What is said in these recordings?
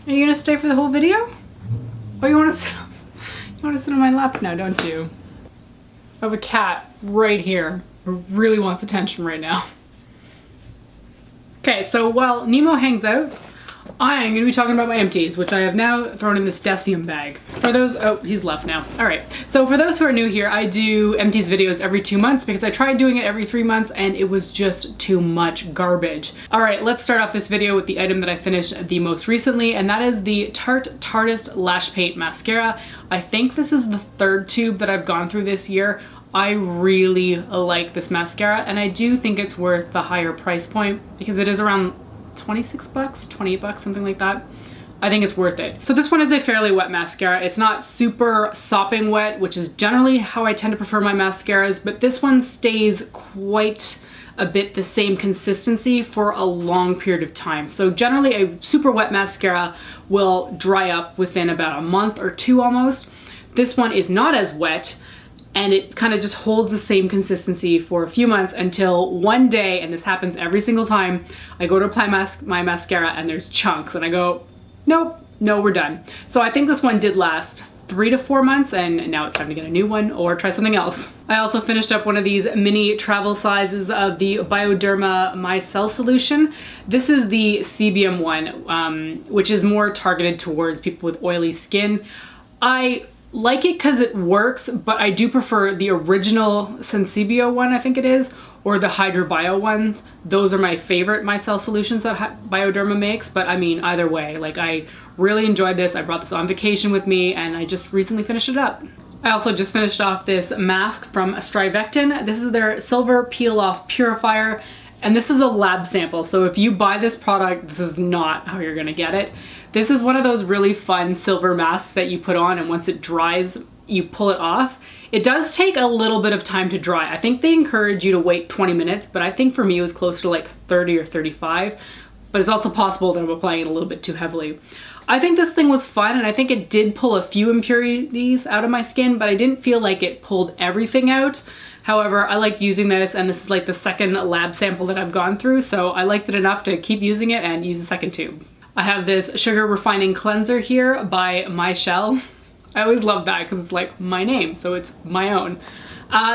Are you gonna stay for the whole video? Oh, you wanna sit on my lap now, don't you? I have a cat right here who really wants attention right now. Okay, so while Nemo hangs out, I am going to be talking about my empties, which I have now thrown in this Sebium bag. For those, oh, he's left now. All right, so for those who are new here, I do empties videos every 2 months because I tried doing it every 3 months and it was just too much garbage. All right, let's start off this video with the item that I finished the most recently, and that is the Tarte Tartist Lash Paint Mascara. I think this is the 3rd tube that I've gone through this year. I really like this mascara, and I do think it's worth the higher price point because it is around 26 bucks, 28 bucks, something like that. I think it's worth it. So this one is a fairly wet mascara. It's not super sopping wet, which is generally how I tend to prefer my mascaras, but this one stays quite a bit the same consistency for a long period of time. So generally a super wet mascara will dry up within about a month or 2 almost. This one is not as wet, and it kind of just holds the same consistency for a few months until one day, and this happens every single time, I go to apply my mascara and there's chunks and I go, nope, no, we're done. So I think this one did last 3 to 4 months, and now it's time to get a new one or try something else. I also finished up one of these mini travel sizes of the Bioderma MyChelle solution. This is the Sebium one, which is more targeted towards people with oily skin. I like it because it works, but I do prefer the original Sensibio one, I think it is, or the Hydro Bio ones. Those are my favorite MyChelle solutions that Bioderma makes, but I mean, either way, like, I really enjoyed this. I brought this on vacation with me and I just recently finished it up. I also just finished off this mask from Strivectin. This is their Silver Peel Off Purifier, and this is a lab sample. So if you buy this product, this is not how you're gonna get it. This is one of those really fun silver masks that you put on, and once it dries, you pull it off. It does take a little bit of time to dry. I think they encourage you to wait 20 minutes, but I think for me it was closer to like 30 or 35. But it's also possible that I'm applying it a little bit too heavily. I think this thing was fun, and I think it did pull a few impurities out of my skin, but I didn't feel like it pulled everything out. However, I like using this, and this is like the 2nd lab sample that I've gone through, so I liked it enough to keep using it and use the 2nd tube. I have this Sugar Refining Cleanser here by MyChelle. I always love that because it's like my name, so it's my own.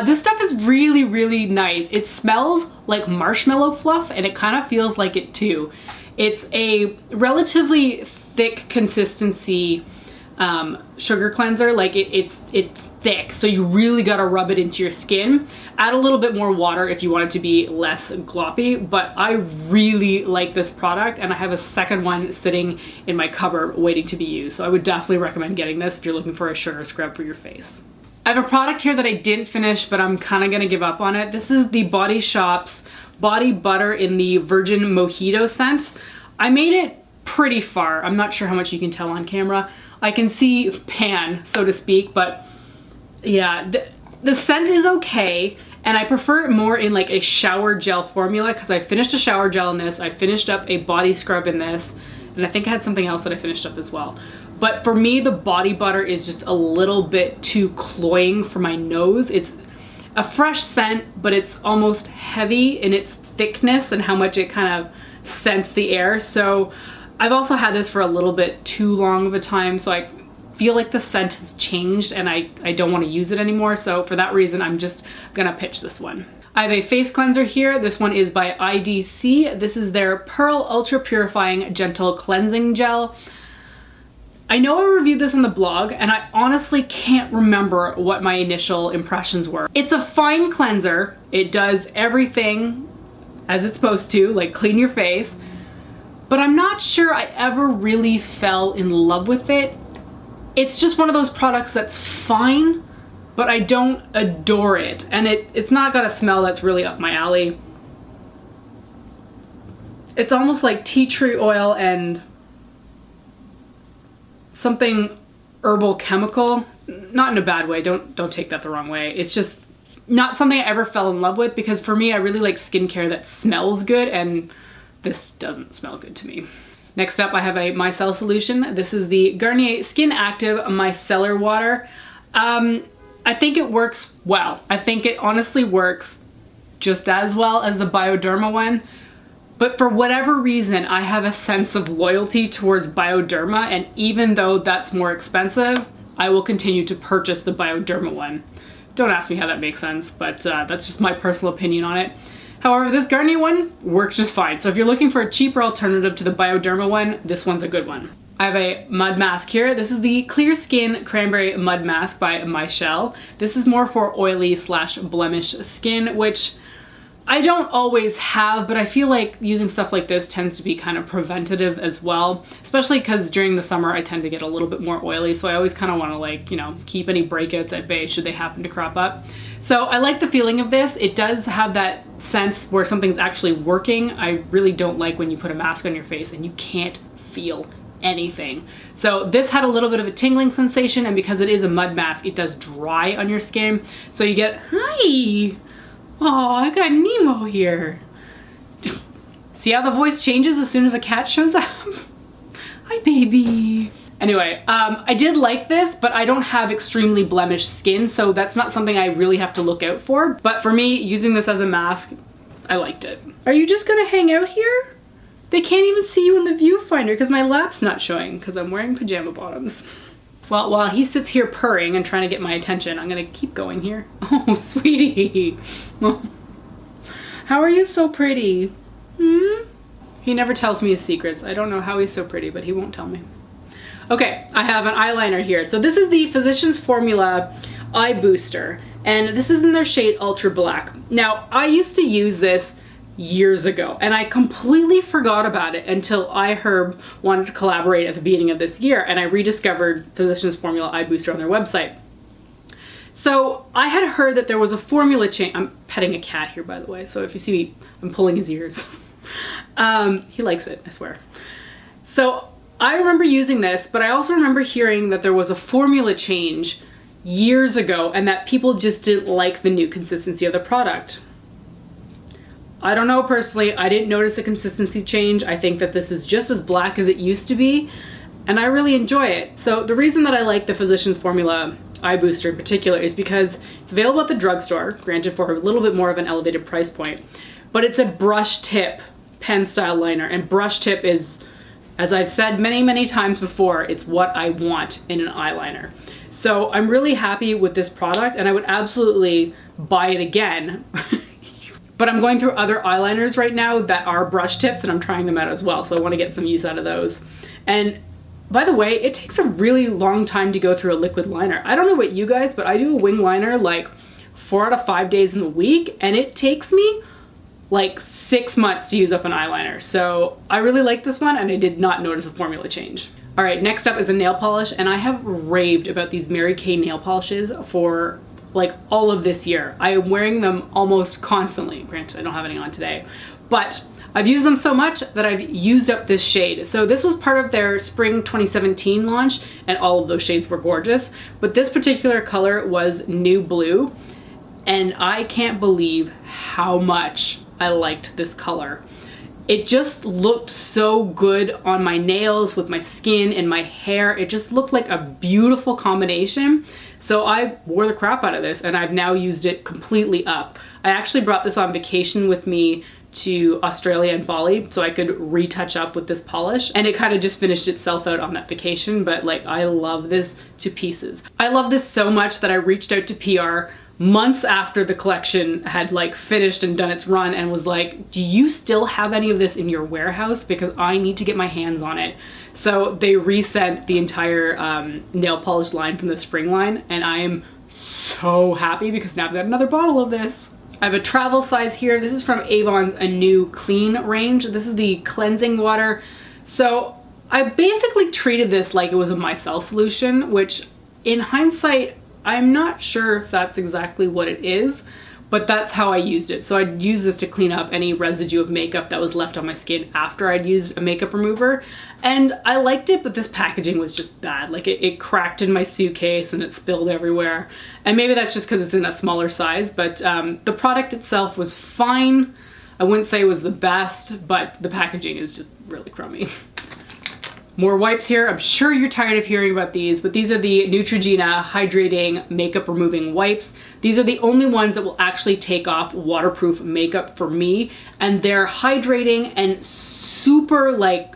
This stuff is really, really nice. It smells like marshmallow fluff, and it kind of feels like it too. It's a relatively thick consistency sugar cleanser. Like it's thick, so you really gotta rub it into your skin. Add a little bit more water if you want it to be less gloppy, but I really like this product, and I have a 2nd one sitting in my cupboard waiting to be used. So I would definitely recommend getting this if you're looking for a sugar scrub for your face. I have a product here that I didn't finish, but I'm kind of gonna give up on it. This is the Body Shop's Body Butter in the Virgin Mojito scent. I made it pretty far. I'm not sure how much you can tell on camera. I can see pan, so to speak, but yeah, the scent is okay, and I prefer it more in like a shower gel formula because I finished a shower gel in this, I finished up a body scrub in this, and I think I had something else that I finished up as well. But for me, the body butter is just a little bit too cloying for my nose. It's a fresh scent, but it's almost heavy in its thickness and how much it kind of scents the air. So I've also had this for a little bit too long of a time, so I feel like the scent has changed and I don't want to use it anymore. So for that reason, I'm just gonna pitch this one. I have a face cleanser here. This one is by IDC. This is their Pearl Ultra Purifying Gentle Cleansing Gel. I know I reviewed this on the blog, and I honestly can't remember what my initial impressions were. It's a fine cleanser. It does everything as it's supposed to, like clean your face, but I'm not sure I ever really fell in love with it. It's just one of those products that's fine, but I don't adore it. And it's not got a smell that's really up my alley. It's almost like tea tree oil and something herbal chemical. Not in a bad way, don't take that the wrong way. It's just not something I ever fell in love with, because for me, I really like skincare that smells good, and this doesn't smell good to me. Next up, I have a Micelle solution. This is the Garnier Skin Active Micellar Water. I think it works well. I think it honestly works just as well as the Bioderma one, But for whatever reason, I have a sense of loyalty towards Bioderma, and even though that's more expensive, I will continue to purchase the Bioderma one. Don't ask me how that makes sense, but that's just my personal opinion on it. However, this Garnier one works just fine. So if you're looking for a cheaper alternative to the Bioderma one, this one's a good one. I have a mud mask here. This is the Clear Skin Cranberry Mud Mask by MyChelle. This is more for oily / blemished skin, which I don't always have, but I feel like using stuff like this tends to be kind of preventative as well, especially because during the summer I tend to get a little bit more oily, so I always kind of want to, like, you know, keep any breakouts at bay should they happen to crop up. So I like the feeling of this. It does have that sense where something's actually working. I really don't like when you put a mask on your face and you can't feel anything. So this had a little bit of a tingling sensation, and because it is a mud mask, it does dry on your skin. So you get, hi! Oh, I got Nemo here. See how the voice changes as soon as a cat shows up? Hi, baby. Anyway, I did like this, but I don't have extremely blemished skin, so that's not something I really have to look out for. But for me, using this as a mask, I liked it. Are you just gonna hang out here? They can't even see you in the viewfinder because my lap's not showing because I'm wearing pajama bottoms. Well, while he sits here purring and trying to get my attention, I'm gonna keep going here. Oh, sweetie. How are you so pretty? Hmm? He never tells me his secrets. I don't know how he's so pretty, but he won't tell me. Okay, I have an eyeliner here. So this is the Physicians Formula Eye Booster, and this is in their shade Ultra Black. Now, I used to use this years ago, and I completely forgot about it until iHerb wanted to collaborate at the beginning of this year, and I rediscovered Physicians Formula Eye Booster on their website. So I had heard that there was a formula change. I'm petting a cat here, by the way, so if you see me, I'm pulling his ears. He likes it, I swear. So I remember using this, but I also remember hearing that there was a formula change years ago and that people just didn't like the new consistency of the product. I don't know personally, I didn't notice a consistency change. I think that this is just as black as it used to be, and I really enjoy it. So the reason that I like the Physicians Formula Eye Booster in particular is because it's available at the drugstore, granted for a little bit more of an elevated price point, but it's a brush tip pen style liner, and brush tip is, as I've said many, many times before, it's what I want in an eyeliner. So I'm really happy with this product, and I would absolutely buy it again. But I'm going through other eyeliners right now that are brush tips, and I'm trying them out as well, so I want to get some use out of those. And by the way, it takes a really long time to go through a liquid liner. I don't know about you guys, but I do a wing liner like 4 out of 5 days in the week, and it takes me like 6 months to use up an eyeliner. So I really like this one, and I did not notice a formula change. All right, next up is a nail polish, and I have raved about these Mary Kay nail polishes for like all of this year. I am wearing them almost constantly. Granted, I don't have any on today, but I've used them so much that I've used up this shade. So this was part of their spring 2017 launch, and all of those shades were gorgeous, but this particular color was New Blue, and I can't believe how much I liked this color. It just looked so good on my nails, with my skin and my hair. It just looked like a beautiful combination. So I wore the crap out of this, and I've now used it completely up. I actually brought this on vacation with me to Australia and Bali so I could retouch up with this polish, and it kind of just finished itself out on that vacation, but like I love this to pieces. I love this so much that I reached out to PR months after the collection had like finished and done its run and was like, do you still have any of this in your warehouse? Because I need to get my hands on it. So they resent the entire nail polish line from the spring line, and I am so happy because now I've got another bottle of this. I have a travel size here. This is from Avon's Anew Clean range. This is the cleansing water. So I basically treated this like it was a Micelle solution, which in hindsight, I'm not sure if that's exactly what it is, but that's how I used it. So I'd use this to clean up any residue of makeup that was left on my skin after I'd used a makeup remover. And I liked it, but this packaging was just bad. Like it cracked in my suitcase and it spilled everywhere. And maybe that's just because it's in a smaller size, but the product itself was fine. I wouldn't say it was the best, but the packaging is just really crummy. More wipes here. I'm sure you're tired of hearing about these, but these are the Neutrogena Hydrating Makeup Removing Wipes. These are the only ones that will actually take off waterproof makeup for me, and they're hydrating and super like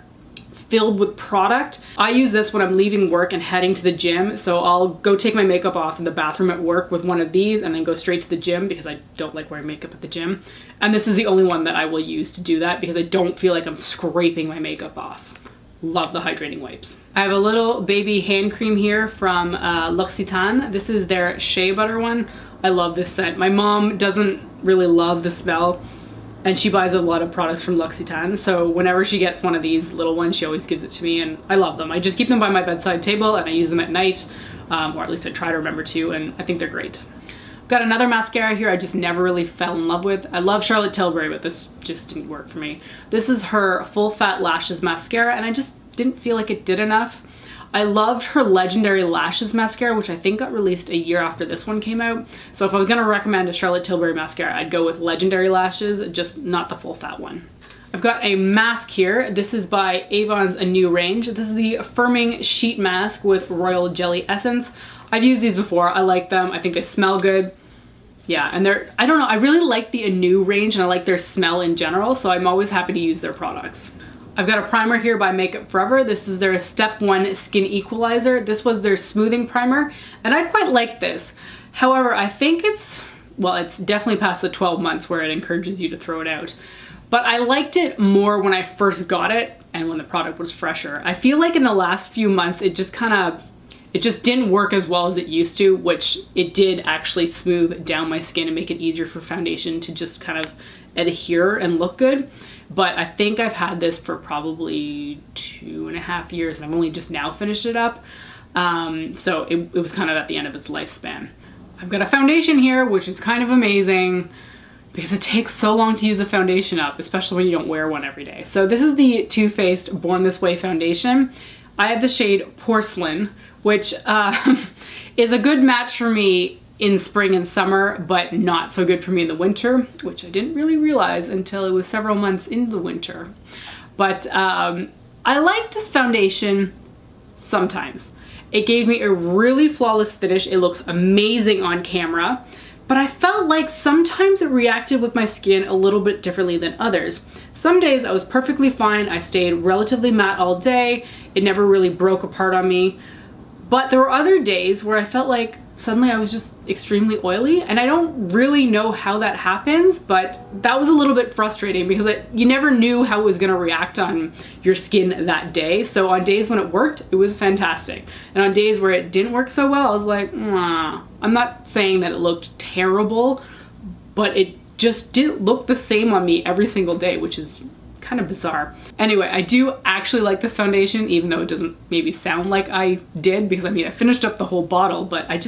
filled with product. I use this when I'm leaving work and heading to the gym, so I'll go take my makeup off in the bathroom at work with one of these and then go straight to the gym because I don't like wearing makeup at the gym. And this is the only one that I will use to do that because I don't feel like I'm scraping my makeup off. Love the hydrating wipes. I have a little baby hand cream here from L'Occitane. This is their Shea Butter one. I love this scent. My mom doesn't really love the smell, and she buys a lot of products from L'Occitane, so whenever she gets one of these little ones, she always gives it to me, and I love them. I just keep them by my bedside table, and I use them at night, or at least I try to remember to, and I think they're great. Got another mascara here I just never really fell in love with. I love Charlotte Tilbury, but this just didn't work for me. This is her Full Fat Lashes mascara, and I just didn't feel like it did enough. I loved her Legendary Lashes mascara, which I think got released a year after this one came out. So if I was gonna recommend a Charlotte Tilbury mascara, I'd go with Legendary Lashes, just not the full fat one. I've got a mask here. This is by Avon's Anew range. This is the Firming Sheet Mask with Royal Jelly Essence. I've used these before. I like them. I think they smell good. Yeah, and I don't know, I really like the Anew range and I like their smell in general, so I'm always happy to use their products. I've got a primer here by Makeup Forever. This is their Step 1 Skin Equalizer. This was their smoothing primer, and I quite like this. However, I think it's definitely past the 12 months where it encourages you to throw it out. But I liked it more when I first got it and when the product was fresher. I feel like in the last few months, it just didn't work as well as it used to, which it did actually smooth down my skin and make it easier for foundation to just kind of adhere and look good. But I think I've had this for probably 2.5 years and I've only just now finished it up. So it was kind of at the end of its lifespan. I've got a foundation here, which is kind of amazing because it takes so long to use a foundation up, especially when you don't wear one every day. So this is the Too Faced Born This Way foundation. I have the shade Porcelain, which is a good match for me in spring and summer, but not so good for me in the winter, which I didn't really realize until it was several months into the winter. But I like this foundation sometimes. It gave me a really flawless finish. It looks amazing on camera, but I felt like sometimes it reacted with my skin a little bit differently than others. Some days I was perfectly fine. I stayed relatively matte all day. It never really broke apart on me. But there were other days where I felt like suddenly I was just extremely oily, and I don't really know how that happens, but that was a little bit frustrating because you never knew how it was gonna react on your skin that day. So on days when it worked, it was fantastic. And on days where it didn't work so well, I was like, I'm not saying that it looked terrible, but it just didn't look the same on me every single day, which is kind of bizarre. Anyway, I do actually like this foundation, even though it doesn't maybe sound like I did, because I mean, I finished up the whole bottle, but I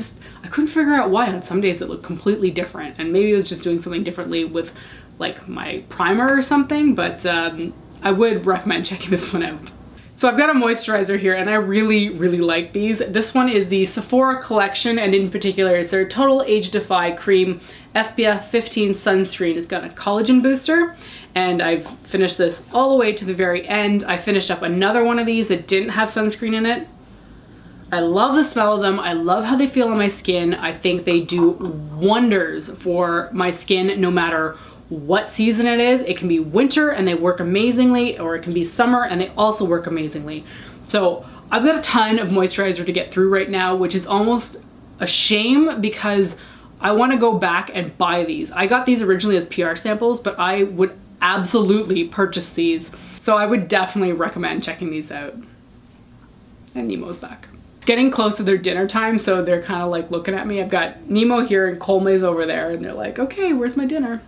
couldn't figure out why on some days it looked completely different, and maybe it was just doing something differently with like my primer or something, but I would recommend checking this one out. So I've got a moisturizer here and I really, really like these. This one is the Sephora collection, and in particular it's their Total Age Defy Cream SPF 15 sunscreen. It's got a collagen booster, and I've finished this all the way to the very end. I finished up another one of these that didn't have sunscreen in it. I love the smell of them. I love how they feel on my skin. I think they do wonders for my skin no matter what season it is. It can be winter and they work amazingly, or it can be summer and they also work amazingly. So I've got a ton of moisturizer to get through right now, which is almost a shame because I want to go back and buy these. I got these originally as PR samples, but I would absolutely purchase these. So I would definitely recommend checking these out. And Nemo's back. It's getting close to their dinner time, so they're kind of like looking at me. I've got Nemo here and Colmay's over there, and they're like, okay, where's my dinner?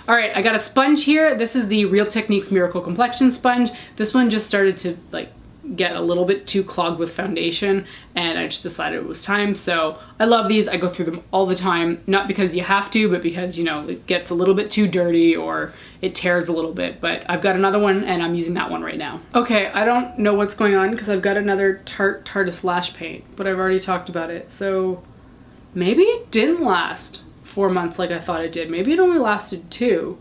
All right, I got a sponge here. This is the Real Techniques Miracle Complexion Sponge. This one just started to like get a little bit too clogged with foundation, and I just decided it was time. So I love these. I go through them all the time, not because you have to, but because, you know, it gets a little bit too dirty or it tears a little bit. But I've got another one and I'm using that one right now. Okay, I don't know what's going on because I've got another Tarte Lash Paint, but I've already talked about it. So maybe it didn't last 4 months like I thought it did. Maybe it only lasted 2.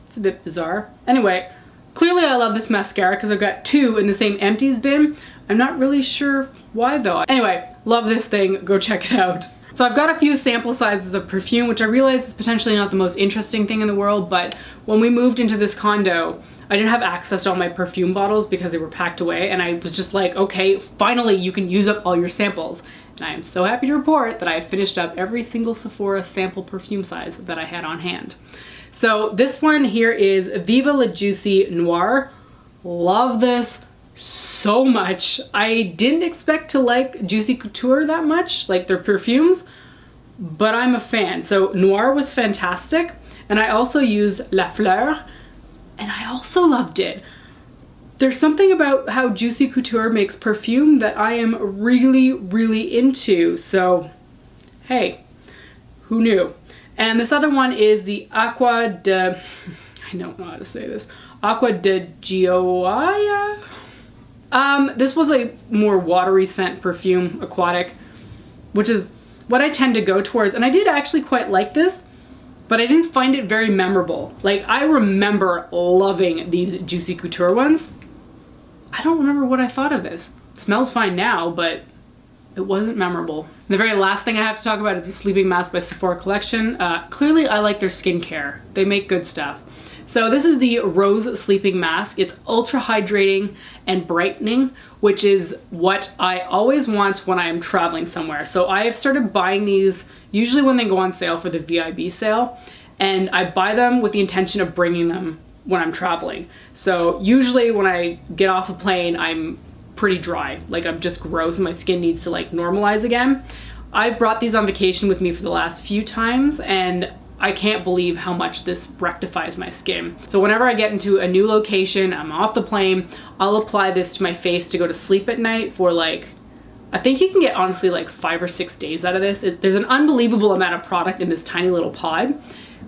It's a bit bizarre. Anyway, Clearly I love this mascara because I've got 2 in the same Empties bin. I'm not really sure why though. Anyway, love this thing, go check it out. So I've got a few sample sizes of perfume, which I realize is potentially not the most interesting thing in the world, but when we moved into this condo, I didn't have access to all my perfume bottles because they were packed away, and I was just like, okay, finally you can use up all your samples. And I am so happy to report that I have finished up every single Sephora sample perfume size that I had on hand. So this one here is Viva La Juicy Noir. Love this so much. I didn't expect to like Juicy Couture that much, like their perfumes, but I'm a fan. So Noir was fantastic, and I also used La Fleur, and I also loved it. There's something about how Juicy Couture makes perfume that I am really, really into. So, hey, who knew? And this other one is the Aqua de, I don't know how to say this, Aqua de Gioia. This was a more watery scent perfume, aquatic, which is what I tend to go towards. And I did actually quite like this, but I didn't find it very memorable. Like, I remember loving these Juicy Couture ones. I don't remember what I thought of this. It smells fine now, but it wasn't memorable. The very last thing I have to talk about is the Sleeping Mask by Sephora Collection. Clearly I like their skincare. They make good stuff. So this is the Rose Sleeping Mask. It's ultra hydrating and brightening, which is what I always want when I am traveling somewhere. So I have started buying these usually when they go on sale for the VIB sale, and I buy them with the intention of bringing them when I'm traveling. So usually when I get off a plane, I'm pretty dry. Like, I'm just gross and my skin needs to like normalize again. I've brought these on vacation with me for the last few times, and I can't believe how much this rectifies my skin. So whenever I get into a new location, I'm off the plane, I'll apply this to my face to go to sleep at night for like, I think you can get honestly like 5 or 6 days out of this. There's an unbelievable amount of product in this tiny little pod,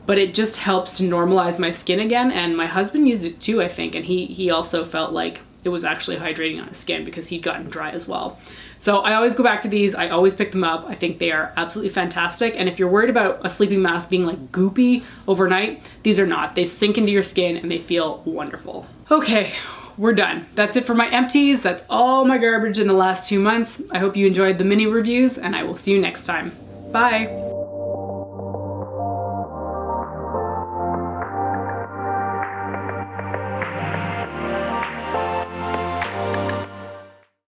but it just helps to normalize my skin again. And my husband used it too, I think, and he also felt like it was actually hydrating on his skin because he'd gotten dry as well. So I always go back to these. I always pick them up. I think they are absolutely fantastic. And if you're worried about a sleeping mask being like goopy overnight, these are not. They sink into your skin and they feel wonderful. Okay, we're done. That's it for my empties. That's all my garbage in the last 2 months. I hope you enjoyed the mini reviews, and I will see you next time. Bye.